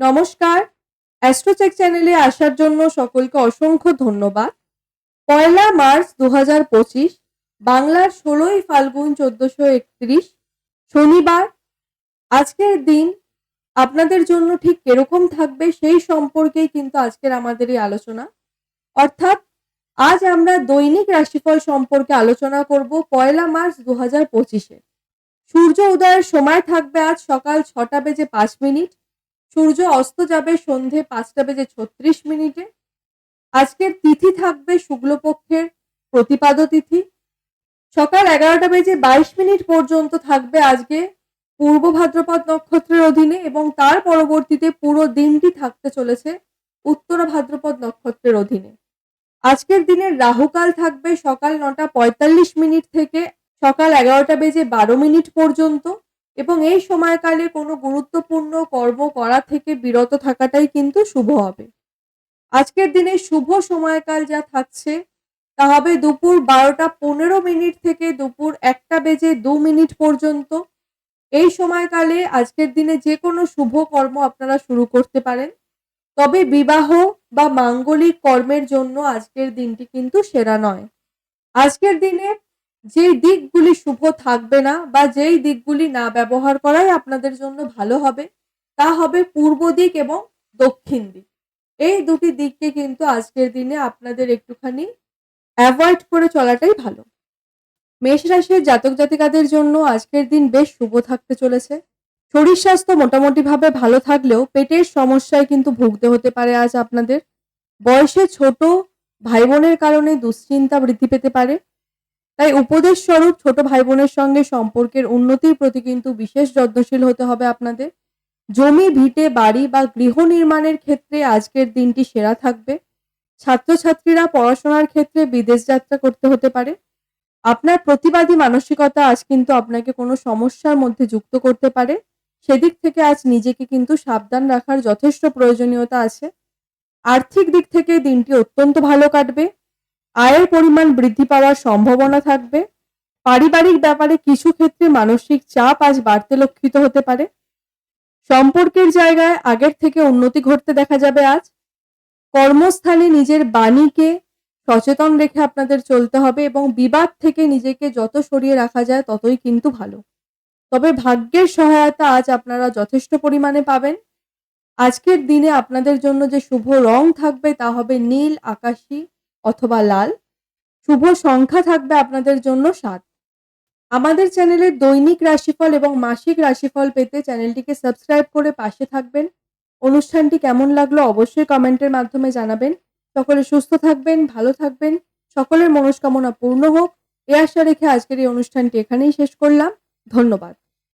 নমস্কার, অ্যাস্ট্রোচেক চ্যানেলে আসার জন্য সকলকে অসংখ্য ধন্যবাদ। ১লা মার্চ ২০২৫, বাংলার ১৬ই ফাল্গুন ১৪৩১, শনিবার। আজকের দিন আপনাদের জন্য ঠিক কিরকম থাকবে সেই সম্পর্কেই কিন্তু আজকের আমাদের এই আলোচনা। অর্থাৎ আজ আমরা দৈনিক রাশিফল সম্পর্কে আলোচনা করব ১লা মার্চ ২০২৫-এ। সূর্য উদয়ের সময় থাকবে আজ সকাল ৬টা বেজে ৫ মিনিট। সূর্য অস্ত যাবে সন্ধে ৫টা বেজে ৩৬ মিনিটে। আজকের তিথি থাকবে শুক্লপক্ষের প্রতিপাদ তিথি। সকাল ১১টা বেজে ২২ মিনিট পর্যন্ত থাকবে আজকে পূর্ব ভাদ্রপদ নক্ষত্রের অধীনে, এবং তার পরবর্তীতে পুরো দিনটি থাকতে চলেছে উত্তর ভাদ্রপদ নক্ষত্রের অধীনে। আজকের দিনের রাহুকাল থাকবে সকাল ৯টা ৪৫ মিনিট থেকে সকাল ১১টা বেজে ১২ মিনিট পর্যন্ত, এবং এই সময়কালে কোনো গুরুত্বপূর্ণ কর্ম করা থেকে বিরত থাকাটাই কিন্তু শুভ হবে। আজকের দিনে শুভ সময়কাল যা থাকছে তা হবে দুপুর ১২টা ১৫ মিনিট থেকে দুপুর ১টা বেজে ২ মিনিট পর্যন্ত। এই সময়কালে আজকের দিনে যে কোনো শুভ কর্ম আপনারা শুরু করতে পারেন, তবে বিবাহ বা মাঙ্গলিক কর্মের জন্য আজকের দিনটি কিন্তু সেরা নয়। আজকের দিনে যেই দিকগুলি শুভ থাকবে না বা যেই দিকগুলি না ব্যবহার করাই আপনাদের জন্য ভালো হবে, তা হবে পূর্ব দিক এবং দক্ষিণ দিক। এই দুটি দিককে কিন্তু আজকের দিনে আপনাদের একটুখানি অ্যাভয়েড করে চলাটাই ভালো। মেষ রাশির জাতক জাতিকাদের জন্য আজকের দিন বেশ শুভ থাকতে চলেছে। শরীর স্বাস্থ্য মোটামুটিভাবে ভালো থাকলেও পেটের সমস্যায় কিন্তু ভুগতে হতে পারে আজ আপনাদের। বয়সে ছোট ভাই বোনের কারণে দুশ্চিন্তা বৃদ্ধি পেতে পারে। তাই উপদেশ স্বরূপ ছোট ভাই বোনের সঙ্গে সম্পর্কের উন্নতির প্রতি কিন্তু বিশেষ যত্নশীল হতে হবে আপনাদের। জমি ভিটে বাড়ি বা গৃহ নির্মাণের ক্ষেত্রে আজকের দিনটি সেরা থাকবে। ছাত্রছাত্রীরা পড়াশোনার ক্ষেত্রে বিদেশ যাত্রা করতে হতে পারে। আপনার প্রতিবাদী মানসিকতা আজ কিন্তু আপনাকে কোনো সমস্যার মধ্যে যুক্ত করতে পারে। সেদিক থেকে আজ নিজেকে কিন্তু সাবধান রাখার যথেষ্ট প্রয়োজনীয়তা আছে। আর্থিক দিক থেকে দিনটি অত্যন্ত ভালো কাটবে। আয়ের পরিমাণ বৃদ্ধি পাওয়ার সম্ভাবনা থাকবে। পারিবারিক ব্যাপারে কিছু ক্ষেত্রে মানসিক চাপ আজ বাড়তে লক্ষিত হতে পারে। সম্পর্কের জায়গায় আগের থেকে উন্নতি ঘটতে দেখা যাবে আজ। কর্মস্থানে নিজের বাণীকে সচেতন রেখে আপনাদের চলতে হবে, এবং বিবাদ থেকে নিজেকে যত সরিয়ে রাখা যায় ততই কিন্তু ভালো। তবে ভাগ্যের সহায়তা আজ আপনারা যথেষ্ট পরিমাণে পাবেন। আজকের দিনে আপনাদের জন্য যে শুভ রং থাকবে তা হবে নীল, আকাশী অথবা লাল। শুভ সংখ্যা থাকবে আপনাদের জন্য ৭। আমাদের চ্যানেলের দৈনিক রাশিফল এবং মাসিক রাশিফল পেতে চ্যানেলটিকে সাবস্ক্রাইব করে পাশে থাকবেন। অনুষ্ঠানটি কেমন লাগলো অবশ্যই কমেন্টের মাধ্যমে জানাবেন। সকলে সুস্থ থাকবেন, ভালো থাকবেন, সকলের মনস্কামনা পূর্ণ হোক, এ আশা রেখে আজকের এই অনুষ্ঠানটি এখানেই শেষ করলাম। ধন্যবাদ।